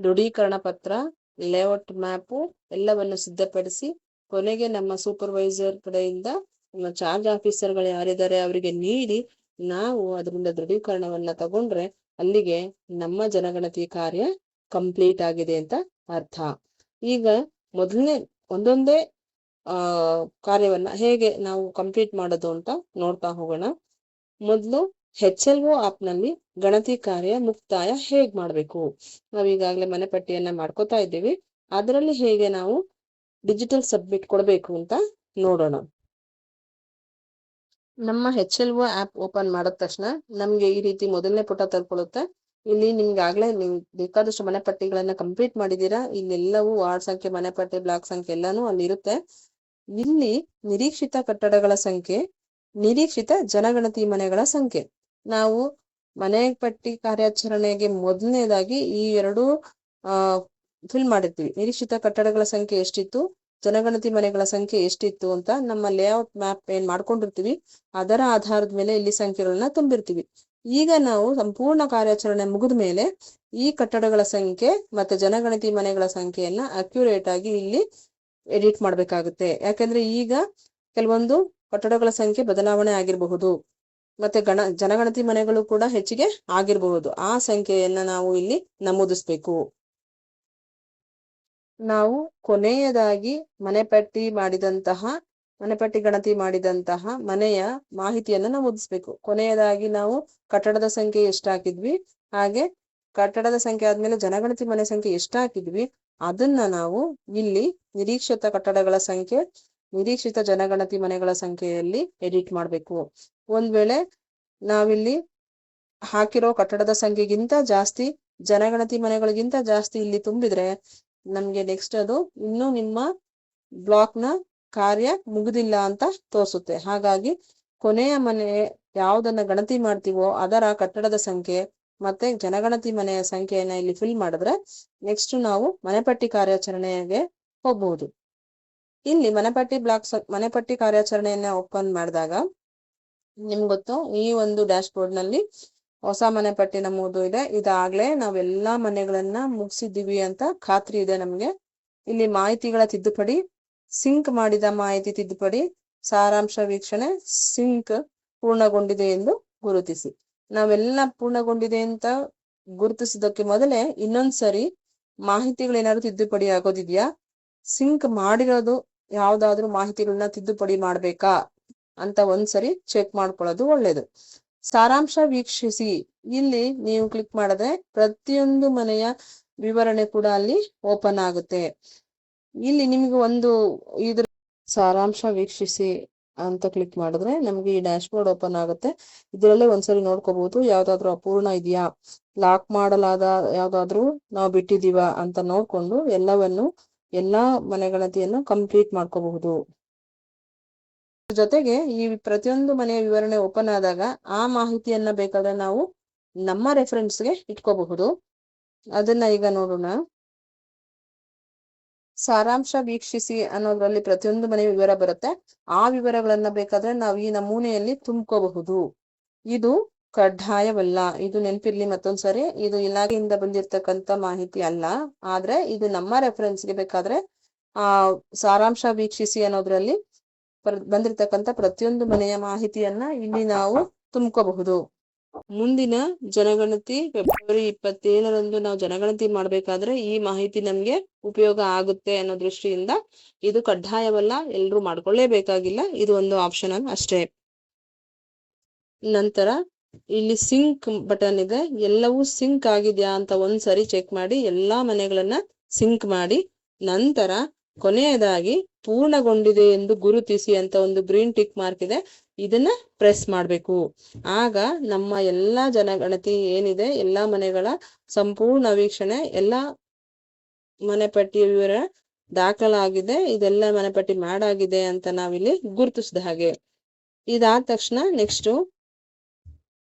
ದೃಢೀಕರಣ ಪತ್ರ, layout map ಎಲ್ಲವನ್ನು ಸಿದ್ಧಪಡಿಸಿ ಕೊನೆಗೆ ನಮ್ಮ ಸೂಪರ್ವೈಸರ್ ಕಡೆಯಿಂದ ನಮ್ಮ ಚಾರ್ಜ್ ಆಫೀಸರ್ಗಳು ಯಾರಿದ್ದಾರೆ ಅವರಿಗೆ ನೀಡಿ ನಾವು ಅದರಿಂದ ದೃಢೀಕರಣವನ್ನ ತಗೊಂಡ್ರೆ ಅಲ್ಲಿಗೆ ನಮ್ಮ ಜನಗಣತಿ ಕಾರ್ಯ ಕಂಪ್ಲೀಟ್ ಆಗಿದೆ ಅಂತ ಅರ್ಥ. ಈಗ ಮೊದಲನೇ ಒಂದೊಂದೇ ಕಾರ್ಯವನ್ನ ಹೇಗೆ ನಾವು ಕಂಪ್ಲೀಟ್ ಮಾಡೋದು ಅಂತ ನೋಡ್ತಾ ಹೋಗೋಣ. ಮೊದಲು HLO ಆಪ್ ನಲ್ಲಿ ಗಣತಿ ಕಾರ್ಯ ಮುಕ್ತಾಯ ಹೇಗ್ ಮಾಡ್ಬೇಕು. ನಾವೀಗಾಗ್ಲೇ ಮನೆ ಪಟ್ಟಿಯನ್ನ ಮಾಡ್ಕೋತಾ ಇದ್ದೀವಿ. ಅದರಲ್ಲಿ ಹೇಗೆ ನಾವು ಡಿಜಿಟಲ್ ಸಬ್ಮಿಟ್ ಕೊಡ್ಬೇಕು ಅಂತ ನೋಡೋಣ. ನಮ್ಮ HLO ಆಪ್ ಓಪನ್ ಮಾಡಿದ ತಕ್ಷಣ ನಮ್ಗೆ ಈ ರೀತಿ ಮೊದಲನೇ ಪುಟ ತರ್ಕೊಳ್ಳುತ್ತೆ. ಇಲ್ಲಿ ನಿಮ್ಗೆ ಆಗ್ಲೇ ನೀವು ಬೇಕಾದಷ್ಟು ಮನೆ ಪಟ್ಟಿಗಳನ್ನ ಕಂಪ್ಲೀಟ್ ಮಾಡಿದೀರಾ. ಇಲ್ಲೆಲ್ಲವೂ ವಾರ್ಡ್ ಸಂಖ್ಯೆ, ಮನೆ ಪಟ್ಟಿ, ಬ್ಲಾಕ್ ಸಂಖ್ಯೆ ಎಲ್ಲಾನು ಅಲ್ಲಿ ಇರುತ್ತೆ. ಇಲ್ಲಿ ನಿರೀಕ್ಷಿತ ಕಟ್ಟಡಗಳ ಸಂಖ್ಯೆ, ನಿರೀಕ್ಷಿತ ಜನಗಣತಿ ಮನೆಗಳ ಸಂಖ್ಯೆ. ನಾವು ಮನೆ ಪಟ್ಟಿ ಕಾರ್ಯಾಚರಣೆಗೆ ಮೊದಲನೇದಾಗಿ ಈ ಎರಡು ಫಿಲ್ ಮಾಡಿರ್ತೀವಿ. ನಿರೀಕ್ಷಿತ ಕಟ್ಟಡಗಳ ಸಂಖ್ಯೆ ಎಷ್ಟಿತ್ತು, ಜನಗಣತಿ ಮನೆಗಳ ಸಂಖ್ಯೆ ಎಷ್ಟಿತ್ತು ಅಂತ ನಮ್ಮ ಲೇಔಟ್ ಮ್ಯಾಪ್ ಏನ್ ಮಾಡ್ಕೊಂಡಿರ್ತೀವಿ ಅದರ ಆಧಾರದ ಮೇಲೆ ಇಲ್ಲಿ ಸಂಖ್ಯೆಗಳನ್ನ ತುಂಬಿರ್ತೀವಿ. ಈಗ ನಾವು ಸಂಪೂರ್ಣ ಕಾರ್ಯಾಚರಣೆ ಮುಗಿದ ಮೇಲೆ ಈ ಕಟ್ಟಡಗಳ ಸಂಖ್ಯೆ ಮತ್ತೆ ಜನಗಣತಿ ಮನೆಗಳ ಸಂಖ್ಯೆಯನ್ನ ಅಕ್ಯುರೇಟ್ ಆಗಿ ಇಲ್ಲಿ ಎಡಿಟ್ ಮಾಡ್ಬೇಕಾಗುತ್ತೆ. ಯಾಕಂದ್ರೆ ಈಗ ಕೆಲವೊಂದು ಕಟ್ಟಡಗಳ ಸಂಖ್ಯೆ ಬದಲಾವಣೆ ಆಗಿರಬಹುದು, ಮತ್ತೆ ಜನಗಣತಿ ಮನೆಗಳು ಕೂಡ ಹೆಚ್ಚಿಗೆ ಆಗಿರಬಹುದು. ಆ ಸಂಖ್ಯೆಯನ್ನ ನಾವು ಇಲ್ಲಿ ನಮೂದಿಸ್ಬೇಕು. ನಾವು ಕೊನೆಯದಾಗಿ ಮನೆ ಪಟ್ಟಿ ಗಣತಿ ಮಾಡಿದಂತಹ ಮನೆಯ ಮಾಹಿತಿಯನ್ನ ನಮೂದಿಸ್ಬೇಕು. ಕೊನೆಯದಾಗಿ ನಾವು ಕಟ್ಟಡದ ಸಂಖ್ಯೆ ಎಷ್ಟು ಹಾಕಿದ್ವಿ, ಹಾಗೆ ಕಟ್ಟಡದ ಸಂಖ್ಯೆ ಆದ್ಮೇಲೆ ಜನಗಣತಿ ಮನೆ ಸಂಖ್ಯೆ ಎಷ್ಟು ಹಾಕಿದ್ವಿ ಅದನ್ನ ನಾವು ಇಲ್ಲಿ ನಿರೀಕ್ಷಿತ ಕಟ್ಟಡಗಳ ಸಂಖ್ಯೆ, ನಿರೀಕ್ಷಿತ ಜನಗಣತಿ ಮನೆಗಳ ಸಂಖ್ಯೆಯಲ್ಲಿ ಎಡಿಟ್ ಮಾಡ್ಬೇಕು. ಒಂದ್ ವೇಳೆ ನಾವಿಲ್ಲಿ ಹಾಕಿರೋ ಕಟ್ಟಡದ ಸಂಖ್ಯೆಗಿಂತ ಜಾಸ್ತಿ ಜನಗಣತಿ ಮನೆಗಳಿಗಿಂತ ಜಾಸ್ತಿ ಇಲ್ಲಿ ತುಂಬಿದ್ರೆ ನಮ್ಗೆ ನೆಕ್ಸ್ಟ್ ಅದು ಇನ್ನು ನಿಮ್ಮ ಬ್ಲಾಕ್ ನ ಕಾರ್ಯ ಮುಗಿದಿಲ್ಲ ಅಂತ ತೋರಿಸುತ್ತೆ. ಹಾಗಾಗಿ ಕೊನೆಯ ಮನೆ ಯಾವ್ದನ್ನ ಗಣತಿ ಮಾಡ್ತೀವೋ ಅದರ ಕಟ್ಟಡದ ಸಂಖ್ಯೆ ಮತ್ತೆ ಜನಗಣತಿ ಮನೆಯ ಸಂಖ್ಯೆಯನ್ನ ಇಲ್ಲಿ ಫಿಲ್ ಮಾಡಿದ್ರೆ ನೆಕ್ಸ್ಟ್ ನಾವು ಮನೆಪಟ್ಟಿ ಕಾರ್ಯಾಚರಣೆಗೆ ಹೋಗ್ಬಹುದು. ಇಲ್ಲಿ ಮನೆಪಟ್ಟಿ ಕಾರ್ಯಾಚರಣೆಯನ್ನ ಓಪನ್ ಮಾಡಿದಾಗ ನಿಮ್ಗೆ ಗೊತ್ತು, ಈ ಒಂದು ಡ್ಯಾಶ್ ಬೋರ್ಡ್ ನಲ್ಲಿ ಹೊಸ ಮನೆ ಪಟ್ಟಿ ನಮೂದು ಇದೆ. ಇದಾಗ್ಲೇ ನಾವೆಲ್ಲಾ ಮನೆಗಳನ್ನ ಮುಗಿಸಿದೀವಿ ಅಂತ ಖಾತ್ರಿ ಇದೆ ನಮ್ಗೆ. ಇಲ್ಲಿ ಮಾಹಿತಿಗಳ ತಿದ್ದುಪಡಿ, ಸಿಂಕ್ ಮಾಡಿದ ಮಾಹಿತಿ ತಿದ್ದುಪಡಿ, ಸಾರಾಂಶ ವೀಕ್ಷಣೆ, ಸಿಂಕ್ ಪೂರ್ಣಗೊಂಡಿದೆ ಎಂದು ಗುರುತಿಸಿ. ನಾವೆಲ್ಲ ಪೂರ್ಣಗೊಂಡಿದೆ ಅಂತ ಗುರುತಿಸಿದಕ್ಕೆ ಮೊದಲೇ ಇನ್ನೊಂದ್ಸರಿ ಮಾಹಿತಿಗಳೇನಾದ್ರು ತಿದ್ದುಪಡಿ ಆಗೋದಿದ್ಯಾ, ಸಿಂಕ್ ಮಾಡಿರೋದು ಯಾವ್ದಾದ್ರು ಮಾಹಿತಿಗಳನ್ನ ತಿದ್ದುಪಡಿ ಮಾಡ್ಬೇಕಾ ಅಂತ ಒಂದ್ಸರಿ ಚೆಕ್ ಮಾಡ್ಕೊಳ್ಳೋದು ಒಳ್ಳೇದು. ಸಾರಾಂಶ ವೀಕ್ಷಿಸಿ, ಇಲ್ಲಿ ನೀವು ಕ್ಲಿಕ್ ಮಾಡಿದ್ರೆ ಪ್ರತಿಯೊಂದು ಮನೆಯ ವಿವರಣೆ ಕೂಡ ಅಲ್ಲಿ ಓಪನ್ ಆಗುತ್ತೆ. ಇಲ್ಲಿ ನಿಮ್ಗೆ ಇದ್ರ ಸಾರಾಂಶ ವೀಕ್ಷಿಸಿ ಅಂತ ಕ್ಲಿಕ್ ಮಾಡಿದ್ರೆ ನಮ್ಗೆ ಈ ಡ್ಯಾಶ್ ಬೋರ್ಡ್ ಓಪನ್ ಆಗುತ್ತೆ. ಇದರಲ್ಲೇ ಒಂದ್ಸರಿ ನೋಡ್ಕೋಬಹುದು ಯಾವ್ದಾದ್ರು ಅಪೂರ್ಣ ಇದೆಯಾ, ಲಾಕ್ ಮಾಡಲಾದ ಯಾವ್ದಾದ್ರು ನಾವು ಬಿಟ್ಟಿದೀವ ಅಂತ ನೋಡ್ಕೊಂಡು ಎಲ್ಲಾ ಮನೆಗಣತಿಯನ್ನು ಕಂಪ್ಲೀಟ್ ಮಾಡ್ಕೋಬಹುದು. ಜೊತೆಗೆ ಈ ಪ್ರತಿಯೊಂದು ಮನೆಯ ವಿವರಣೆ ಓಪನ್ ಆದಾಗ ಆ ಮಾಹಿತಿಯನ್ನ ಬೇಕಾದ್ರೆ ನಾವು ನಮ್ಮ ರೆಫರೆನ್ಸ್ಗೆ ಇಟ್ಕೋಬಹುದು. ಅದನ್ನ ಈಗ ನೋಡೋಣ. ಸಾರಾಂಶ ವೀಕ್ಷಿಸಿ ಅನ್ನೋದ್ರಲ್ಲಿ ಪ್ರತಿಯೊಂದು ಮನೆಯ ವಿವರ ಬರುತ್ತೆ. ಆ ವಿವರಗಳನ್ನ ಬೇಕಾದ್ರೆ ನಾವು ಈ ನಮೂನೆಯಲ್ಲಿ ತುಂಬ್ಕೋಬಹುದು. ಇದು ಕಡ್ಡಾಯವಲ್ಲ, ಇದು ನೆನಪಿರ್ಲಿ ಮತ್ತೊಂದ್ಸರಿ. ಇದು ಇಲಾಖೆಯಿಂದ ಬಂದಿರತಕ್ಕಂತ ಮಾಹಿತಿ ಅಲ್ಲ, ಆದ್ರೆ ಇದು ನಮ್ಮ ರೆಫರೆನ್ಸ್ಗೆ ಬೇಕಾದ್ರೆ ಸಾರಾಂಶ ವೀಕ್ಷಿಸಿ ಅನ್ನೋದ್ರಲ್ಲಿ ಬಂದಿರತಕ್ಕಂತ ಪ್ರತಿಯೊಂದು ಮನೆಯ ಮಾಹಿತಿಯನ್ನ ಇಲ್ಲಿ ನಾವು ತುಂಬ್ಕೋಬಹುದು. ಮುಂದಿನ ಜನಗಣತಿ ಫೆಬ್ರವರಿ 27ರಂದು ನಾವು ಜನಗಣತಿ ಮಾಡ್ಬೇಕಾದ್ರೆ ಈ ಮಾಹಿತಿ ನಮ್ಗೆ ಉಪಯೋಗ ಆಗುತ್ತೆ ಅನ್ನೋ ದೃಷ್ಟಿಯಿಂದ ಇದು ಕಡ್ಡಾಯವಲ್ಲ, ಎಲ್ರೂ ಮಾಡ್ಕೊಳ್ಳೇಬೇಕಾಗಿಲ್ಲ, ಇದು ಒಂದು ಆಪ್ಷನಲ್ ಅಷ್ಟೇ. ನಂತರ ಇಲ್ಲಿ ಸಿಂಕ್ ಬಟನ್ ಇದೆ. ಎಲ್ಲವೂ ಸಿಂಕ್ ಆಗಿದ್ಯಾ ಅಂತ ಒಂದ್ಸರಿ ಚೆಕ್ ಮಾಡಿ ಎಲ್ಲಾ ಮನೆಗಳನ್ನ ಸಿಂಕ್ ಮಾಡಿ ನಂತರ ಕೊನೆಯದಾಗಿ ಪೂರ್ಣಗೊಂಡಿದೆ ಎಂದು ಗುರುತಿಸಿ ಅಂತ ಒಂದು ಗ್ರೀನ್ ಟಿಕ್ ಮಾರ್ಕ್ ಇದೆ, ಇದನ್ನ ಪ್ರೆಸ್ ಮಾಡ್ಬೇಕು. ಆಗ ನಮ್ಮ ಎಲ್ಲಾ ಜನಗಣತಿ ಏನಿದೆ ಎಲ್ಲಾ ಮನೆಗಳ ಸಂಪೂರ್ಣ ವೀಕ್ಷಣೆ, ಎಲ್ಲಾ ಮನೆ ಪಟ್ಟಿಯ ವಿವರ ದಾಖಲಾಗಿದೆ, ಇದೆಲ್ಲ ಮನೆ ಪಟ್ಟಿ ಮಾಡಾಗಿದೆ ಅಂತ ನಾವಿಲ್ಲಿ ಗುರುತಿಸಿದ ಹಾಗೆ. ಇದಾದ ತಕ್ಷಣ ನೆಕ್ಸ್ಟ್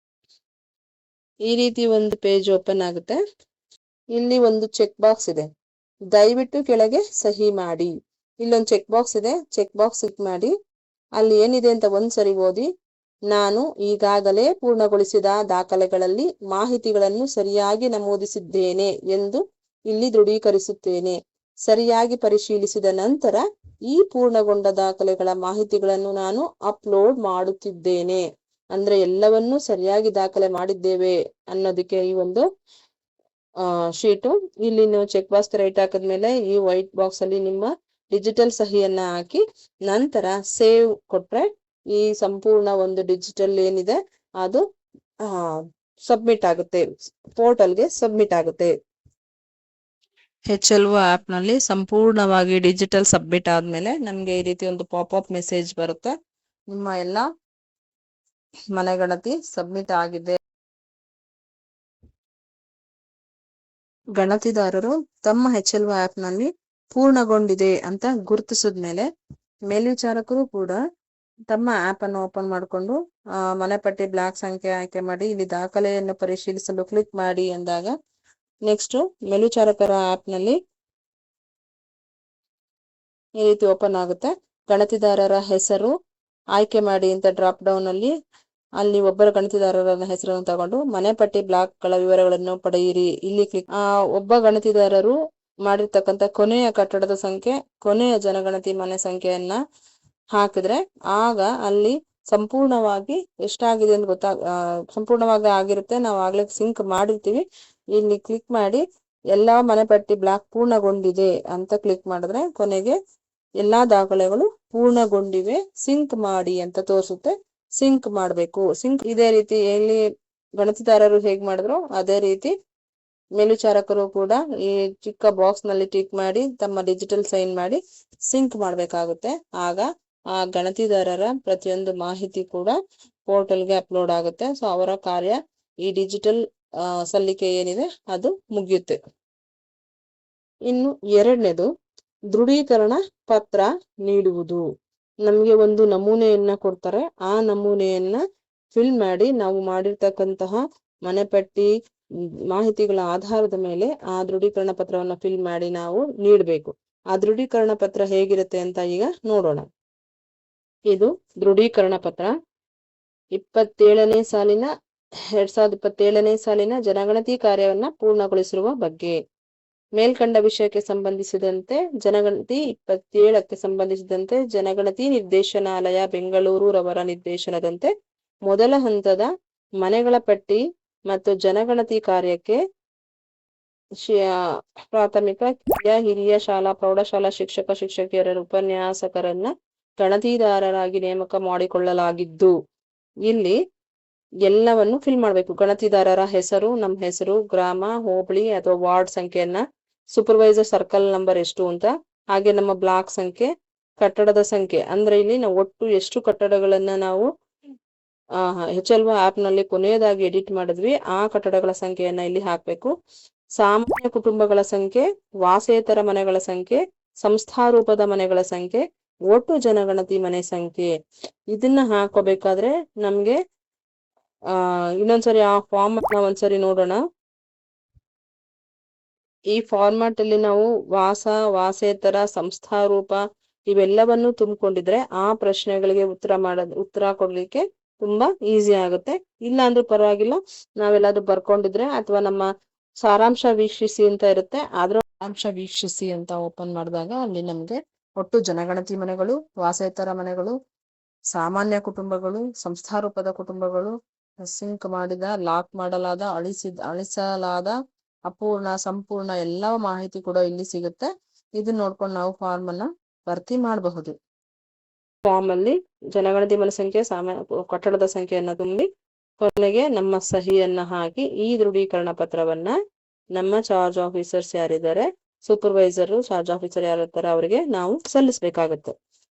ಈ ರೀತಿ ಒಂದು ಪೇಜ್ ಓಪನ್ ಆಗುತ್ತೆ. ಇಲ್ಲಿ ಒಂದು ಚೆಕ್ ಬಾಕ್ಸ್ ಇದೆ, ದಯವಿಟ್ಟು ಕೆಳಗೆ ಸಹಿ ಮಾಡಿ. ಇಲ್ಲೊಂದು ಚೆಕ್ ಬಾಕ್ಸ್ ಇದೆ, ಚೆಕ್ ಬಾಕ್ಸ್ ಕ್ಲಿಕ್ ಮಾಡಿ. ಅಲ್ಲಿ ಏನಿದೆ ಅಂತ ಒಂದ್ಸರಿ ಓದಿ. ನಾನು ಈಗಾಗಲೇ ಪೂರ್ಣಗೊಳಿಸಿದ ದಾಖಲೆಗಳಲ್ಲಿ ಮಾಹಿತಿಗಳನ್ನು ಸರಿಯಾಗಿ ನಮೂದಿಸಿದ್ದೇನೆ ಎಂದು ಇಲ್ಲಿ ದೃಢೀಕರಿಸುತ್ತೇನೆ. ಸರಿಯಾಗಿ ಪರಿಶೀಲಿಸಿದ ನಂತರ ಈ ಪೂರ್ಣಗೊಂಡ ದಾಖಲೆಗಳ ಮಾಹಿತಿಗಳನ್ನು ನಾನು ಅಪ್ಲೋಡ್ ಮಾಡುತ್ತಿದ್ದೇನೆ. ಅಂದ್ರೆ ಎಲ್ಲವನ್ನೂ ಸರಿಯಾಗಿ ದಾಖಲೆ ಮಾಡಿದ್ದೇವೆ ಅನ್ನೋದಕ್ಕೆ ಈ ಒಂದು ಶೀಟು. ಇಲ್ಲಿ ನೀವು ಚೆಕ್ ಬಾಕ್ಸ್ ರೈಟ್ ಹಾಕಿದ್ಮೇಲೆ ಈ ವೈಟ್ ಬಾಕ್ಸ್ ಅಲ್ಲಿ ನಿಮ್ಮ ಡಿಜಿಟಲ್ ಸಹಿಯನ್ನ ಹಾಕಿ ನಂತರ ಸೇವ್ ಕೊಟ್ರೆ ಈ ಸಂಪೂರ್ಣ ಒಂದು ಡಿಜಿಟಲ್ ಏನಿದೆ ಅದು ಸಬ್ಮಿಟ್ ಆಗುತ್ತೆ, ಪೋರ್ಟಲ್ಗೆ ಸಬ್ಮಿಟ್ ಆಗುತ್ತೆ. HLO ಆಪ್ ನಲ್ಲಿ ಸಂಪೂರ್ಣವಾಗಿ ಡಿಜಿಟಲ್ ಸಬ್ಮಿಟ್ ಆದ್ಮೇಲೆ ನಮ್ಗೆ ಈ ರೀತಿ ಒಂದು ಪಾಪ್ ಮೆಸೇಜ್ ಬರುತ್ತೆ, ನಿಮ್ಮ ಎಲ್ಲ ಮನೆಗಣತಿ ಸಬ್ಮಿಟ್ ಆಗಿದೆ. ಗಣತಿದಾರರು ತಮ್ಮ HLO ಆಪ್ ನಲ್ಲಿ ಪೂರ್ಣಗೊಂಡಿದೆ ಅಂತ ಗುರುತಿಸಿದ್ಮೇಲೆ ಮೇಲ್ವಿಚಾರಕರು ಕೂಡ ತಮ್ಮ ಆಪ್ ಅನ್ನು ಓಪನ್ ಮಾಡಿಕೊಂಡು ಮನೆ ಪಟ್ಟಿ ಬ್ಲಾಕ್ ಸಂಖ್ಯೆ ಆಯ್ಕೆ ಮಾಡಿ ಇಲ್ಲಿ ದಾಖಲೆಯನ್ನು ಪರಿಶೀಲಿಸಲು ಕ್ಲಿಕ್ ಮಾಡಿ ಅಂದಾಗ ನೆಕ್ಸ್ಟ್ ಮೇಲ್ವಿಚಾರಕರ ಆಪ್ ನಲ್ಲಿ ಈ ರೀತಿ ಓಪನ್ ಆಗುತ್ತೆ. ಗಣತಿದಾರರ ಹೆಸರು ಆಯ್ಕೆ ಮಾಡಿ ಅಂತ ಡ್ರಾಪ್ ಡೌನ್ ಅಲ್ಲಿ ಒಬ್ಬರ ಗಣತಿದಾರರ ಹೆಸರನ್ನು ತಗೊಂಡು ಮನೆ ಪಟ್ಟಿ ಬ್ಲಾಕ್ ಗಳ ವಿವರಗಳನ್ನು ಪಡೆಯಿರಿ ಇಲ್ಲಿ ಕ್ಲಿಕ್. ಒಬ್ಬ ಗಣತಿದಾರರು ಮಾಡಿರ್ತಕ್ಕಂಥ ಕೊನೆಯ ಕಟ್ಟಡದ ಸಂಖ್ಯೆ, ಕೊನೆಯ ಜನಗಣತಿ ಮನೆ ಸಂಖ್ಯೆಯನ್ನ ಹಾಕಿದ್ರೆ ಆಗ ಅಲ್ಲಿ ಸಂಪೂರ್ಣವಾಗಿ ಎಷ್ಟಾಗಿದೆ ಅಂತ ಸಂಪೂರ್ಣವಾಗಿ ಆಗಿರುತ್ತೆ. ನಾವು ಆಗ್ಲೇ ಸಿಂಕ್ ಮಾಡಿರ್ತೀವಿ. ಇಲ್ಲಿ ಕ್ಲಿಕ್ ಮಾಡಿ ಎಲ್ಲಾ ಮನೆ ಪಟ್ಟಿ ಬ್ಲಾಕ್ ಪೂರ್ಣಗೊಂಡಿದೆ ಅಂತ ಕ್ಲಿಕ್ ಮಾಡಿದ್ರೆ ಕೊನೆಗೆ ಎಲ್ಲಾ ದಾಖಲೆಗಳು ಪೂರ್ಣಗೊಂಡಿವೆ, ಸಿಂಕ್ ಮಾಡಿ ಅಂತ ತೋರಿಸುತ್ತೆ. ಸಿಂಕ್ ಮಾಡಬೇಕು. ಸಿಂಕ್ ಇದೇ ರೀತಿ ಎಲ್ಲಿ ಗಣತಿದಾರರು ಹೇಗ್ ಮಾಡಿದ್ರು ಅದೇ ರೀತಿ ಮೇಲ್ವಿಚಾರಕರು ಕೂಡ ಈ ಚಿಕ್ಕ ಬಾಕ್ಸ್ ನಲ್ಲಿ ಟಿಕ್ ಮಾಡಿ ತಮ್ಮ ಡಿಜಿಟಲ್ ಸೈನ್ ಮಾಡಿ ಸಿಂಕ್ ಮಾಡ್ಬೇಕಾಗುತ್ತೆ. ಆಗ ಆ ಗಣತಿದಾರರ ಪ್ರತಿಯೊಂದು ಮಾಹಿತಿ ಕೂಡ ಪೋರ್ಟಲ್ಗೆ ಅಪ್ಲೋಡ್ ಆಗುತ್ತೆ. ಸೊ ಅವರ ಕಾರ್ಯ ಈ ಡಿಜಿಟಲ್ ಸಲ್ಲಿಕೆ ಏನಿದೆ ಅದು ಮುಗಿಯುತ್ತೆ. ಇನ್ನು ಎರಡನೇದು ದೃಢೀಕರಣ ಪತ್ರ ನೀಡುವುದು. ನಮ್ಗೆ ಒಂದು ನಮೂನೆಯನ್ನ ಕೊಡ್ತಾರೆ. ಆ ನಮೂನೆಯನ್ನ ಫಿಲ್ ಮಾಡಿ ನಾವು ಮಾಡಿರ್ತಕ್ಕಂತಹ ಮನೆಪಟ್ಟಿ ಮಾಹಿತಿಗಳ ಆಧಾರದ ಮೇಲೆ ಆ ದೃಢೀಕರಣ ಪತ್ರವನ್ನ ಫಿಲ್ ಮಾಡಿ ನಾವು ನೀಡಬೇಕು. ಆ ದೃಢೀಕರಣ ಪತ್ರ ಹೇಗಿರುತ್ತೆ ಅಂತ ಈಗ ನೋಡೋಣ. ಇದು ದೃಢೀಕರಣ ಪತ್ರ 2027ನೇ ಸಾಲಿನ ಜನಗಣತಿ ಕಾರ್ಯವನ್ನ ಪೂರ್ಣಗೊಳಿಸಿರುವ ಬಗ್ಗೆ. ಮೇಲ್ಕಂಡ ವಿಷಯಕ್ಕೆ ಸಂಬಂಧಿಸಿದಂತೆ ಜನಗಣತಿ 27ಕ್ಕೆ ಸಂಬಂಧಿಸಿದಂತೆ ಜನಗಣತಿ ನಿರ್ದೇಶನಾಲಯ ಬೆಂಗಳೂರು ರವರ ನಿರ್ದೇಶನದಂತೆ ಮೊದಲ ಹಂತದ ಮನೆಗಳ ಪಟ್ಟಿ ಮತ್ತು ಜನಗಣತಿ ಕಾರ್ಯಕ್ಕೆ ಪ್ರಾಥಮಿಕ ಹಿರಿಯ ಶಾಲಾ ಪ್ರೌಢಶಾಲಾ ಶಿಕ್ಷಕ ಶಿಕ್ಷಕಿಯರ ಉಪನ್ಯಾಸಕರನ್ನ ಗಣತಿದಾರರಾಗಿ ನೇಮಕ ಮಾಡಿಕೊಳ್ಳಲಾಗಿದ್ದು ಇಲ್ಲಿ ಎಲ್ಲವನ್ನು ಫಿಲ್ ಮಾಡ್ಬೇಕು. ಗಣತಿದಾರರ ಹೆಸರು, ನಮ್ಮ ಹೆಸರು, ಗ್ರಾಮ, ಹೋಬಳಿ ಅಥವಾ ವಾರ್ಡ್ ಸಂಖ್ಯೆಯನ್ನ, ಸೂಪರ್ವೈಸರ್ ಸರ್ಕಲ್ ನಂಬರ್ ಎಷ್ಟು ಅಂತ, ಹಾಗೆ ನಮ್ಮ ಬ್ಲಾಕ್ ಸಂಖ್ಯೆ, ಕಟ್ಟಡದ ಸಂಖ್ಯೆ. ಅಂದ್ರೆ ಇಲ್ಲಿ ನಾವು ಒಟ್ಟು ಎಷ್ಟು ಕಟ್ಟಡಗಳನ್ನ ನಾವು HLO ಆಪ್ ನಲ್ಲಿ ಕೊನೆಯದಾಗಿ ಎಡಿಟ್ ಮಾಡಿದ್ವಿ ಆ ಕಟ್ಟಡಗಳ ಸಂಖ್ಯೆಯನ್ನ ಇಲ್ಲಿ ಹಾಕ್ಬೇಕು. ಸಾಮಾನ್ಯ ಕುಟುಂಬಗಳ ಸಂಖ್ಯೆ, ವಾಸೇತರ ಮನೆಗಳ ಸಂಖ್ಯೆ, ಸಂಸ್ಥಾರೂಪದ ಮನೆಗಳ ಸಂಖ್ಯೆ, ಒಟ್ಟು ಜನಗಣತಿ ಮನೆ ಸಂಖ್ಯೆ ಇದನ್ನ ಹಾಕೋಬೇಕಾದ್ರೆ ನಮ್ಗೆ ಇನ್ನೊಂದ್ಸರಿ ಆ ಫಾರ್ಮ್ ಒಂದ್ಸರಿ ನೋಡೋಣ. ಈ ಫಾರ್ಮ್ಯಾಟ್ ಅಲ್ಲಿ ನಾವು ವಾಸೇತರ, ಸಂಸ್ಥಾರೂಪ ಇವೆಲ್ಲವನ್ನು ತುಂಬಿಕೊಂಡಿದ್ರೆ ಆ ಪ್ರಶ್ನೆಗಳಿಗೆ ಉತ್ತರ ಕೊಡ್ಲಿಕ್ಕೆ ತುಂಬಾ ಈಸಿ ಆಗುತ್ತೆ. ಇಲ್ಲ ಅಂದ್ರೂ ಪರವಾಗಿಲ್ಲ, ನಾವೆಲ್ಲಾದ್ರೂ ಬರ್ಕೊಂಡಿದ್ರೆ ಅಥವಾ ನಮ್ಮ ಸಾರಾಂಶ ವೀಕ್ಷಿಸಿ ಅಂತ ಇರುತ್ತೆ, ಅದ್ರ ಸಾರಾಂಶ ವೀಕ್ಷಿಸಿ ಅಂತ ಓಪನ್ ಮಾಡಿದಾಗ ಅಲ್ಲಿ ನಮ್ಗೆ ಒಟ್ಟು ಜನಗಣತಿ ಮನೆಗಳು, ವಾಸೇತರ ಮನೆಗಳು, ಸಾಮಾನ್ಯ ಕುಟುಂಬಗಳು, ಸಂಸ್ಥಾರೂಪದ ಕುಟುಂಬಗಳು, ಸಿಂಕ್ ಮಾಡಿದ, ಲಾಕ್ ಮಾಡಲಾದ, ಅಳಿಸಲಾದ, ಅಪೂರ್ಣ, ಸಂಪೂರ್ಣ ಎಲ್ಲ ಮಾಹಿತಿ ಕೂಡ ಇಲ್ಲಿ ಸಿಗುತ್ತೆ. ಇದನ್ನ ನೋಡ್ಕೊಂಡು ನಾವು ಫಾರ್ಮ್ ಅನ್ನ ಭರ್ತಿ ಮಾಡಬಹುದು. ಫಾರ್ಮ್ ಅಲ್ಲಿ ಜನಗಣತಿ ಮನೆ ಸಂಖ್ಯೆ, ಕಟ್ಟಡದ ಸಂಖ್ಯೆಯನ್ನ ತುಂಬಿ ಕೊನೆಗೆ ನಮ್ಮ ಸಹಿಯನ್ನ ಹಾಕಿ ಈ ದೃಢೀಕರಣ ಪತ್ರವನ್ನ ನಮ್ಮ ಚಾರ್ಜ್ ಆಫೀಸರ್ಸ್ ಯಾರಿದ್ದಾರೆ, ಸೂಪರ್ವೈಸರ್, ಚಾರ್ಜ್ ಆಫೀಸರ್ ಯಾರಿರ್ತಾರೆ ಅವರಿಗೆ ನಾವು ಸಲ್ಲಿಸ್ಬೇಕಾಗತ್ತೆ.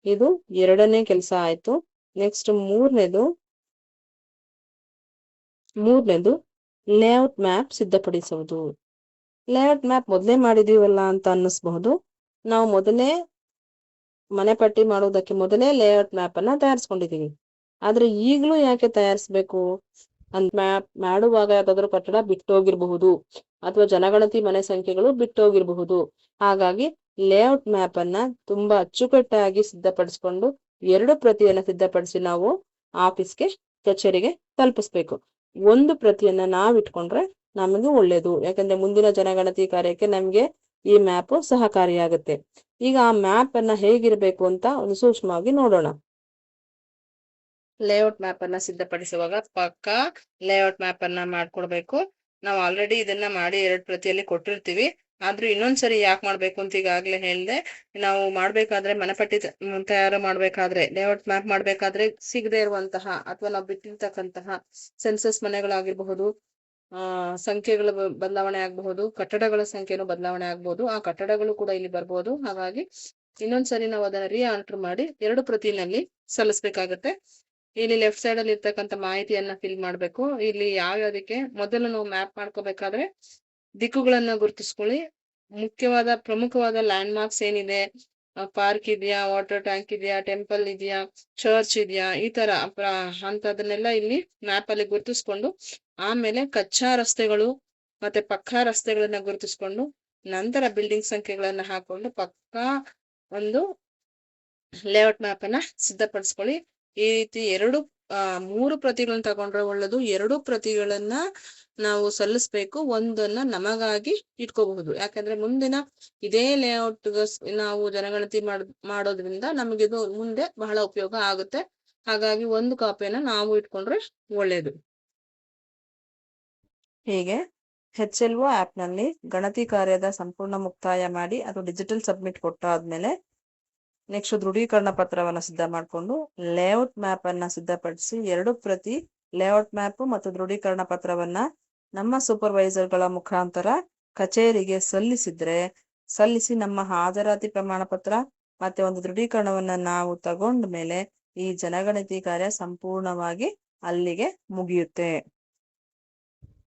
ಇದು ಎರಡನೇ ಕೆಲಸ ಆಯ್ತು. ನೆಕ್ಸ್ಟ್ ಮೂರನೇದು ಲೇಔಟ್ ಮ್ಯಾಪ್ ಸಿದ್ಧಪಡಿಸುವುದು. ಲೇಔಟ್ ಮ್ಯಾಪ್ ಮೊದಲೇ ಮಾಡಿದೀವಲ್ಲ ಅಂತ ಅನ್ನಿಸ್ಬಹುದು. ನಾವು ಮೊದಲೇ ಮನೆ ಪಟ್ಟಿ ಮಾಡುವುದಕ್ಕೆ ಮೊದಲೇ ಲೇಔಟ್ ಮ್ಯಾಪ್ ಅನ್ನ ತಯಾರಿಸ್ಕೊಂಡಿದೀವಿ. ಆದ್ರೆ ಈಗಲೂ ಯಾಕೆ ತಯಾರಿಸ್ಬೇಕು ಅಂತ, ಮ್ಯಾಪ್ ಮಾಡುವಾಗ ಯಾವ್ದಾದ್ರು ಕಟ್ಟಡ ಬಿಟ್ಟೋಗಿರ್ಬಹುದು ಅಥವಾ ಜನಗಣತಿ ಮನೆ ಸಂಖ್ಯೆಗಳು ಬಿಟ್ಟೋಗಿರಬಹುದು. ಹಾಗಾಗಿ ಲೇಔಟ್ ಮ್ಯಾಪ್ ಅನ್ನ ತುಂಬಾ ಅಚ್ಚುಕಟ್ಟಾಗಿ ಸಿದ್ಧಪಡಿಸ್ಕೊಂಡು 2 ಪ್ರತಿಯನ್ನ ಸಿದ್ಧಪಡಿಸಿ ನಾವು ಆಫೀಸ್ಗೆ, ಕಚೇರಿಗೆ ತಲುಪಿಸ್ಬೇಕು. 1 ಪ್ರತಿಯನ್ನ ನಾವ್ ಇಟ್ಕೊಂಡ್ರೆ ನಮಗೆ ಒಳ್ಳೇದು. ಯಾಕಂದ್ರೆ ಮುಂದಿನ ಜನಗಣತಿ ಕಾರ್ಯಕ್ಕೆ ನಮ್ಗೆ ಈ ಮ್ಯಾಪ್ ಸಹಕಾರಿಯಾಗುತ್ತೆ. ಈಗ ಆ ಮ್ಯಾಪ್ ಅನ್ನ ಹೇಗಿರ್ಬೇಕು ಅಂತ ಒಂದು ಸೂಕ್ಷ್ಮವಾಗಿ ನೋಡೋಣ. ಲೇಔಟ್ ಮ್ಯಾಪ್ ಅನ್ನ ಸಿದ್ಧಪಡಿಸುವಾಗ ಪಕ್ಕಾ ಲೇಔಟ್ ಮ್ಯಾಪ್ ಅನ್ನ ಮಾಡ್ಕೊಡ್ಬೇಕು. ನಾವು ಆಲ್ರೆಡಿ ಇದನ್ನ ಮಾಡಿ 2 ಪ್ರತಿಯಲ್ಲಿ ಕೊಟ್ಟಿರ್ತೀವಿ. ಆದ್ರೂ ಇನ್ನೊಂದ್ಸರಿ ಯಾಕೆ ಮಾಡ್ಬೇಕು ಅಂತ ಈಗಾಗ್ಲೇ ಹೇಳ್ದೆ. ನಾವು ಮಾಡ್ಬೇಕಾದ್ರೆ ಮನಪಟ್ಟಿ ತಯಾರು ಮಾಡ್ಬೇಕಾದ್ರೆ, ಲೇಔಟ್ ಮ್ಯಾಪ್ ಮಾಡ್ಬೇಕಾದ್ರೆ ಸಿಗದೆ ಇರುವಂತಹ ಅಥವಾ ನಾವು ಬಿಟ್ಟಿರ್ತಕ್ಕಂತಹ ಸೆನ್ಸಸ್ ಮನೆಗಳಾಗಿರ್ಬಹುದು, ಸಂಖ್ಯೆಗಳ ಬದಲಾವಣೆ ಆಗಬಹುದು, ಕಟ್ಟಡಗಳ ಸಂಖ್ಯೆನೂ ಬದಲಾವಣೆ ಆಗ್ಬಹುದು. ಆ ಕಟ್ಟಡಗಳು ಕೂಡ ಇಲ್ಲಿ ಬರ್ಬೋದು. ಹಾಗಾಗಿ ಇನ್ನೊಂದ್ಸರಿ ನಾವು ಅದನ್ನ ರೀಆಲ್ಟರ್ ಮಾಡಿ 2 ಪ್ರತಿನಲ್ಲಿ ಸಲ್ಲಿಸ್ಬೇಕಾಗತ್ತೆ. ಇಲ್ಲಿ ಲೆಫ್ಟ್ ಸೈಡ್ ಅಲ್ಲಿ ಇರ್ತಕ್ಕಂಥ ಮಾಹಿತಿಯನ್ನ ಫಿಲ್ ಮಾಡ್ಬೇಕು. ಇಲ್ಲಿ ಯಾವ್ಯಾವ್ದಕ್ಕೆ ಮೊದಲು ನಾವು ಮ್ಯಾಪ್ ಮಾಡ್ಕೋಬೇಕಾದ್ರೆ ದಿಕ್ಕುಗಳನ್ನ ಗುರುತಿಸ್ಕೊಳ್ಳಿ. ಪ್ರಮುಖವಾದ ಲ್ಯಾಂಡ್ ಮಾರ್ಕ್ಸ್ ಏನಿದೆ, ಪಾರ್ಕ್ ಇದೆಯಾ, ವಾಟರ್ ಟ್ಯಾಂಕ್ ಇದೆಯಾ, ಟೆಂಪಲ್ ಇದೆಯಾ, ಚರ್ಚ್ ಇದೆಯಾ, ಈ ತರ ಅಂತದನ್ನೆಲ್ಲ ಇಲ್ಲಿ ಮ್ಯಾಪ್ ಅಲ್ಲಿ ಗುರುತಿಸ್ಕೊಂಡು, ಆಮೇಲೆ ಕಚ್ಚಾ ರಸ್ತೆಗಳು ಮತ್ತೆ ಪಕ್ಕಾ ರಸ್ತೆಗಳನ್ನ ಗುರುತಿಸ್ಕೊಂಡು, ನಂತರ ಬಿಲ್ಡಿಂಗ್ ಸಂಖ್ಯೆಗಳನ್ನ ಹಾಕೊಂಡು ಪಕ್ಕಾ ಒಂದು ಲೇಔಟ್ ಮ್ಯಾಪ್ ಅನ್ನ ಸಿದ್ಧಪಡಿಸ್ಕೊಳ್ಳಿ. ಈ ರೀತಿ 3 ಪ್ರತಿಗಳನ್ನ ತಗೊಂಡ್ರೆ ಒಳ್ಳೇದು. 2 ಪ್ರತಿಗಳನ್ನ ನಾವು ಸಲ್ಲಿಸ್ಬೇಕು, ಒಂದನ್ನ ನಮಗಾಗಿ ಇಟ್ಕೋಬಹುದು. ಯಾಕಂದ್ರೆ ಮುಂದಿನ ಇದೇ ಲೇಔಟ್ ನಾವು ಜನಗಣತಿ ಮಾಡೋದ್ರಿಂದ ನಮಗಿದು ಮುಂದೆ ಬಹಳ ಉಪಯೋಗ ಆಗುತ್ತೆ. ಹಾಗಾಗಿ ಒಂದು ಕಾಪಿಯನ್ನ ನಾವು ಇಟ್ಕೊಂಡ್ರೆ ಒಳ್ಳೇದು. ಹೀಗೆ HLO ಆಪ್ ನಲ್ಲಿ ಗಣತಿ ಕಾರ್ಯದ ಸಂಪೂರ್ಣ ಮುಕ್ತಾಯ ಮಾಡಿ ಅದು ಡಿಜಿಟಲ್ ಸಬ್ಮಿಟ್ ಕೊಟ್ಟಾದ್ಮೇಲೆ ನೆಕ್ಸ್ಟ್ ದೃಢೀಕರಣ ಪತ್ರವನ್ನ ಸಿದ್ಧ ಮಾಡಿಕೊಂಡು ಲೇಔಟ್ ಮ್ಯಾಪ್ ಅನ್ನ ಸಿದ್ಧಪಡಿಸಿ 2 ಪ್ರತಿ ಲೇಔಟ್ ಮ್ಯಾಪ್ ಮತ್ತು ದೃಢೀಕರಣ ಪತ್ರವನ್ನ ನಮ್ಮ ಸೂಪರ್ವೈಸರ್ಗಳ ಮುಖಾಂತರ ಕಚೇರಿಗೆ ಸಲ್ಲಿಸಿ ನಮ್ಮ ಹಾಜರಾತಿ ಪ್ರಮಾಣ ಪತ್ರ ಮತ್ತೆ ಒಂದು ದೃಢೀಕರಣವನ್ನ ನಾವು ತಗೊಂಡ ಮೇಲೆ ಈ ಜನಗಣತಿ ಕಾರ್ಯ ಸಂಪೂರ್ಣವಾಗಿ ಅಲ್ಲಿಗೆ ಮುಗಿಯುತ್ತೆ.